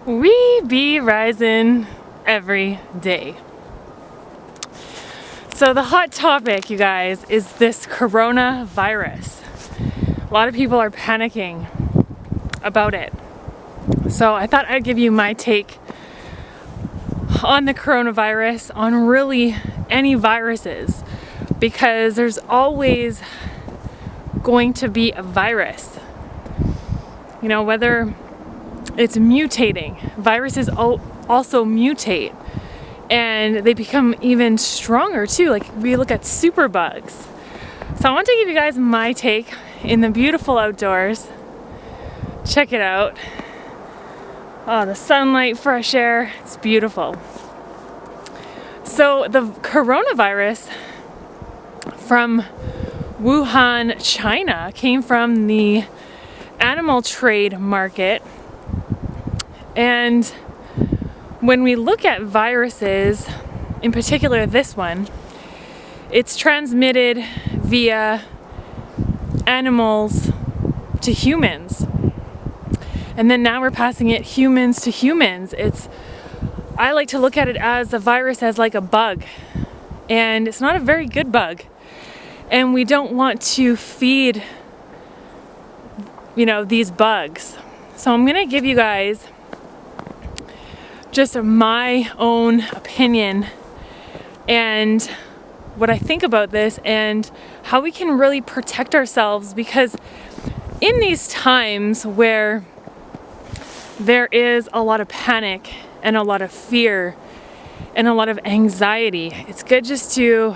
We be rising every day. So the hot topic, you guys, is this coronavirus. A lot of people are panicking about it. So I thought I'd give you my take on the coronavirus, on really any viruses, because there's always going to be a virus. You know, whether it's mutating, viruses also mutate and they become even stronger too. Like we look at superbugs. So I want to give you guys my take in the beautiful outdoors. Check it out. Oh, the sunlight, fresh air, it's beautiful. So the coronavirus from Wuhan, China, came from the animal trade market. And when we look at viruses, in particular this one, it's transmitted via animals to humans. And then now we're passing it humans to humans. I like to look at it as a virus as like a bug. And it's not a very good bug. And we don't want to feed, these bugs. So I'm gonna give you guys just my own opinion and what I think about this and how we can really protect ourselves, because in these times where there is a lot of panic and a lot of fear and a lot of anxiety, it's good just to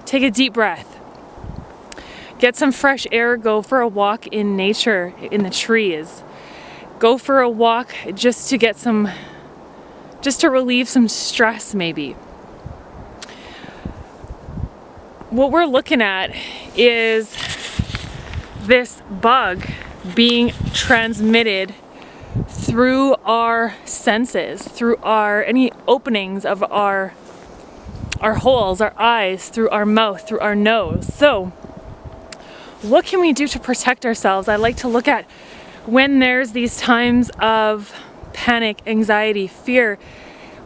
take a deep breath, get some fresh air, go for a walk in nature, in the trees. Go for a walk just to relieve some stress maybe. What we're looking at is this bug being transmitted through our senses, through any openings of our holes, our eyes, through our mouth, through our nose. So what can we do to protect ourselves? I like to look at when there's these times of panic, anxiety, fear,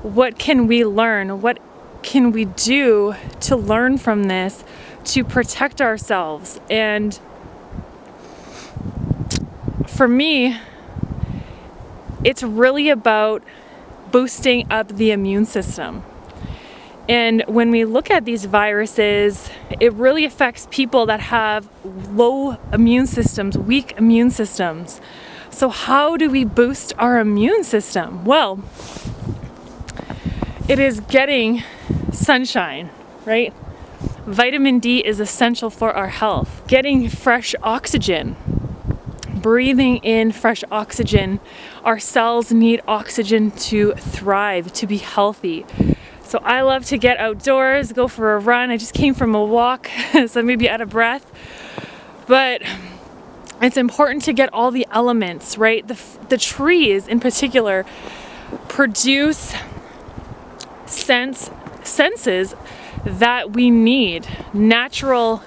what can we learn? What can we do to learn from this to protect ourselves? And for me, it's really about boosting up the immune system. And when we look at these viruses, it really affects people that have low immune systems, weak immune systems. So how do we boost our immune system? Well, it is getting sunshine, right? Vitamin D is essential for our health. Getting fresh oxygen, breathing in fresh oxygen. Our cells need oxygen to thrive, to be healthy. So I love to get outdoors, go for a run. I just came from a walk, so I may be out of breath. But it's important to get all the elements, right? The trees in particular produce senses that we need. Natural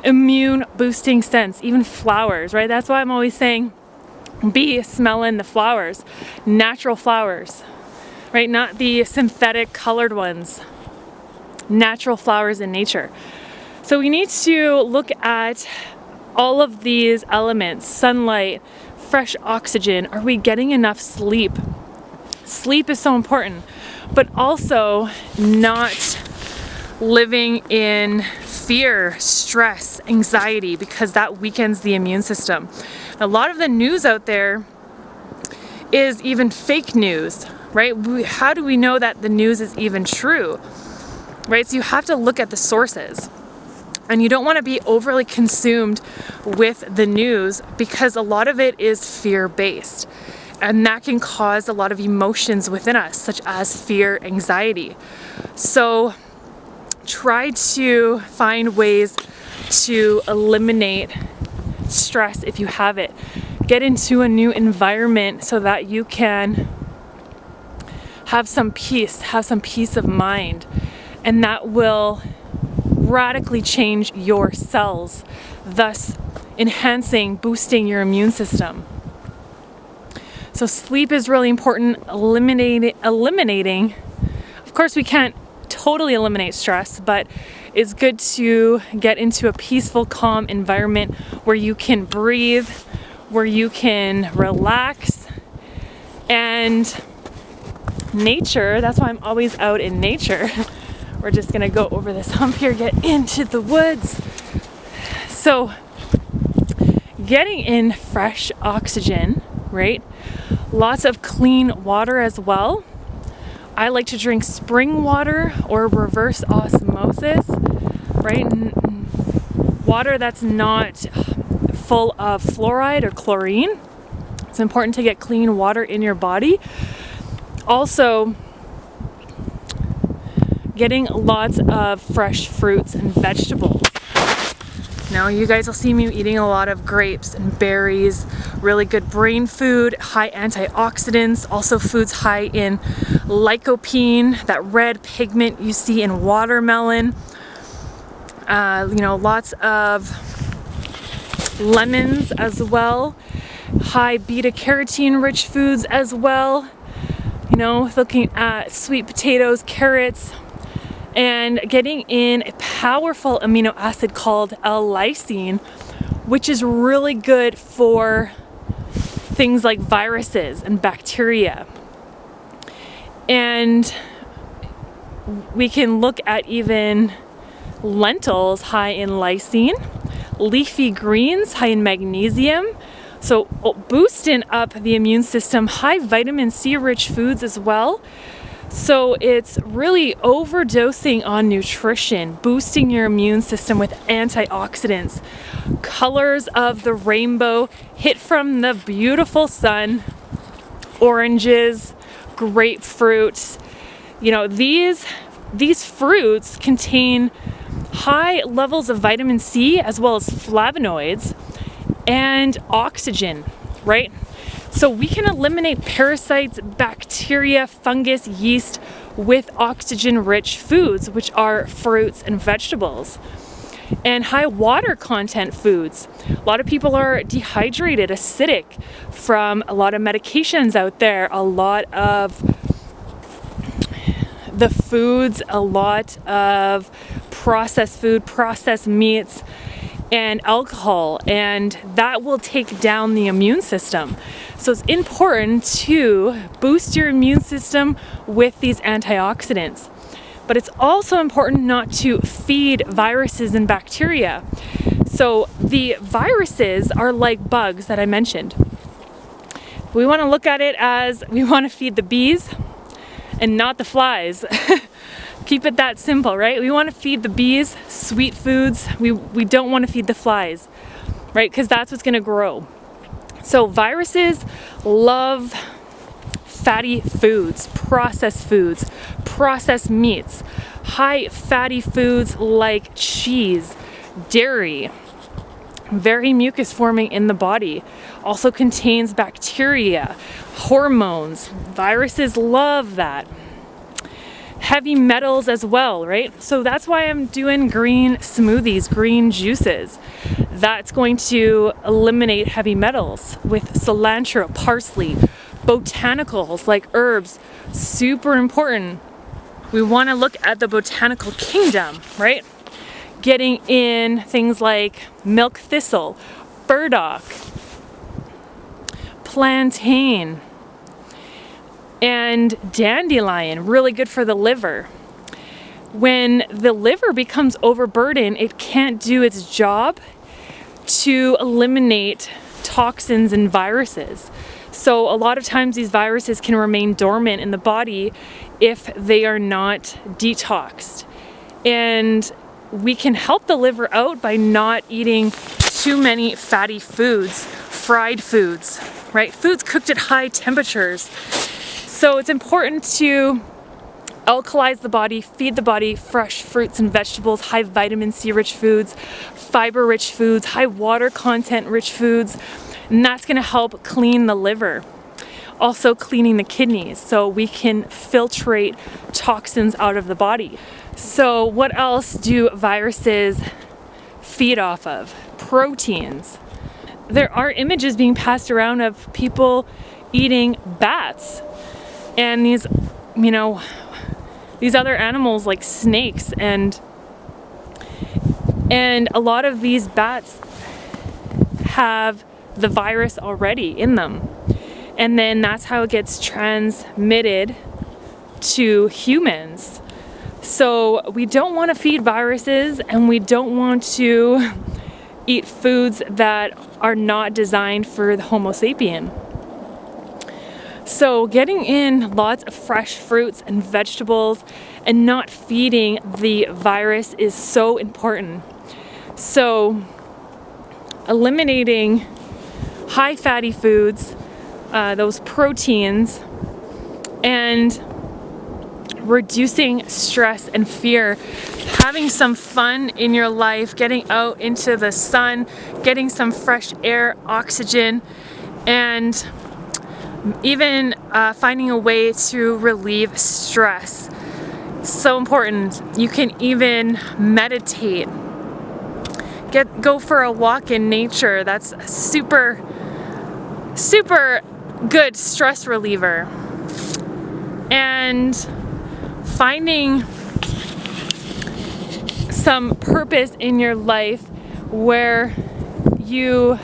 immune boosting scents, even flowers, right? That's why I'm always saying be smelling the flowers, natural flowers. Right? Not the synthetic colored ones. Natural flowers in nature. So we need to look at all of these elements: sunlight, fresh oxygen. Are we getting enough sleep? Sleep is so important, but also not living in fear, stress, anxiety, because that weakens the immune system. A lot of the news out there is even fake news. Right? How do we know that the news is even true? Right? So you have to look at the sources. And you don't want to be overly consumed with the news, because a lot of it is fear-based. And that can cause a lot of emotions within us, such as fear, anxiety. So try to find ways to eliminate stress if you have it. Get into a new environment so that you can have some peace of mind, and that will radically change your cells, thus enhancing, boosting your immune system. So sleep is really important, eliminating. Of course, we can't totally eliminate stress, but it's good to get into a peaceful, calm environment where you can breathe, where you can relax. And nature, that's why I'm always out in nature. We're just gonna go over this hump here, get into the woods. So getting in fresh oxygen, right? Lots of clean water as well. I like to drink spring water or reverse osmosis, right? Water that's not full of fluoride or chlorine. It's important to get clean water in your body. Also, getting lots of fresh fruits and vegetables. Now you guys will see me eating a lot of grapes and berries, really good brain food, high antioxidants, also foods high in lycopene, that red pigment you see in watermelon. Lots of lemons as well, high beta carotene rich foods as well. Looking at sweet potatoes, carrots, and getting in a powerful amino acid called L-lysine, which is really good for things like viruses and bacteria. And we can look at even lentils high in lysine, leafy greens high in magnesium, so boosting up the immune system, high vitamin C rich foods as well. So it's really overdosing on nutrition, boosting your immune system with antioxidants, colors of the rainbow hit from the beautiful sun, oranges, grapefruits. These fruits contain high levels of vitamin C as well as flavonoids and oxygen, right? So we can eliminate parasites, bacteria, fungus, yeast with oxygen-rich foods, which are fruits and vegetables. And high water content foods. A lot of people are dehydrated, acidic from a lot of medications out there, a lot of the foods, a lot of processed food, processed meats, and alcohol, and that will take down the immune system. So it's important to boost your immune system with these antioxidants. But it's also important not to feed viruses and bacteria. So the viruses are like bugs that I mentioned. We want to look at it as we want to feed the bees and not the flies. Keep it that simple, right? We want to feed the bees sweet foods. We don't want to feed the flies, right? Because that's what's going to grow. So viruses love fatty foods, processed meats, high fatty foods like cheese, dairy, very mucus forming in the body. Also contains bacteria, hormones. Viruses love that. Heavy metals as well, right? So that's why I'm doing green smoothies, green juices. That's going to eliminate heavy metals with cilantro, parsley, botanicals like herbs, super important. We want to look at the Botanical Kingdom, right? Getting in things like milk thistle, burdock, plantain, and dandelion, really good for the liver. When the liver becomes overburdened, it can't do its job to eliminate toxins and viruses. So a lot of times these viruses can remain dormant in the body if they are not detoxed. And we can help the liver out by not eating too many fatty foods, fried foods, right? Foods cooked at high temperatures. So it's important to alkalize the body, feed the body fresh fruits and vegetables, high vitamin C rich foods, fiber rich foods, high water content rich foods, and that's going to help clean the liver. Also cleaning the kidneys so we can filtrate toxins out of the body. So what else do viruses feed off of? Proteins. there are images being passed around of people eating bats and these, you know, these other animals like snakes, and a lot of these bats have the virus already in them. And then that's how it gets transmitted to humans. So we don't want to feed viruses, and we don't want to eat foods that are not designed for the Homo sapien. So getting in lots of fresh fruits and vegetables and not feeding the virus is so important. So eliminating high fatty foods, those proteins, and reducing stress and fear, having some fun in your life, getting out into the sun, getting some fresh air, oxygen, and even finding a way to relieve stress. So important. You can even meditate. Go for a walk in nature. That's a super good stress reliever. And finding some purpose in your life where you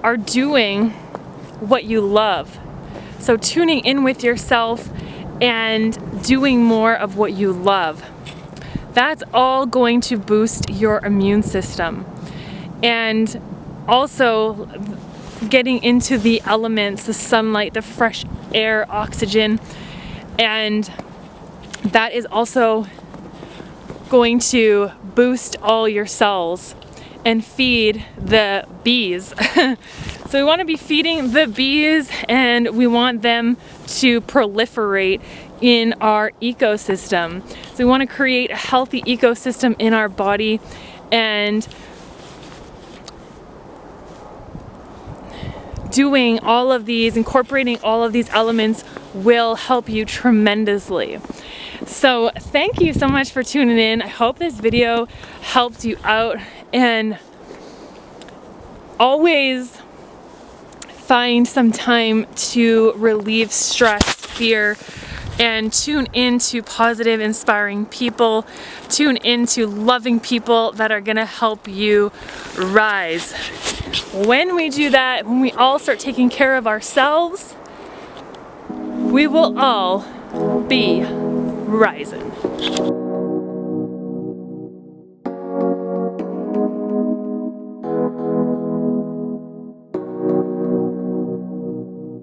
are doing what you love. So tuning in with yourself and doing more of what you love. That's all going to boost your immune system. And also getting into the elements, the sunlight, the fresh air, oxygen, and that is also going to boost all your cells and feed the bees. So we want to be feeding the bees, and we want them to proliferate in our ecosystem. So we want to create a healthy ecosystem in our body, and doing all of these, incorporating all of these elements will help you tremendously. So thank you so much for tuning in. I hope this video helped you out, and always find some time to relieve stress, fear, and tune into positive, inspiring people. Tune into loving people that are gonna help you rise. When we do that, when we all start taking care of ourselves, we will all be rising.